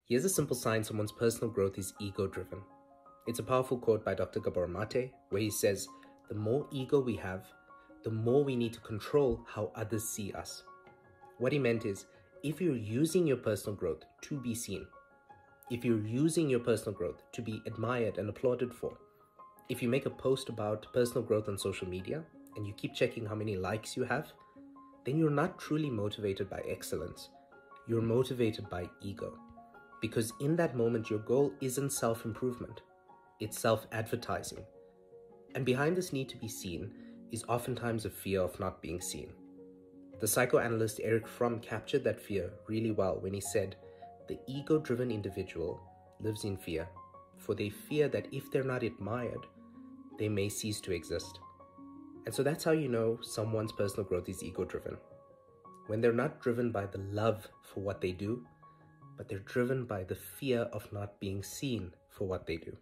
Here's a simple sign someone's personal growth is ego-driven. It's a powerful quote by Dr. Gabor Mate, where he says, the more ego we have, the more we need to control how others see us. What he meant is, if you're using your personal growth to be seen, if you're using your personal growth to be admired and applauded for, if you make a post about personal growth on social media and you keep checking how many likes you have, then you're not truly motivated by excellence. You're motivated by ego. Because in that moment, your goal isn't self-improvement, it's self-advertising. And behind this need to be seen is oftentimes a fear of not being seen. The psychoanalyst Erich Fromm captured that fear really well when he said, the ego-driven individual lives in fear, for they fear that if they're not admired, they may cease to exist. And so that's how you know someone's personal growth is ego-driven. When they're not driven by the love for what they do, but they're driven by the fear of not being seen for what they do.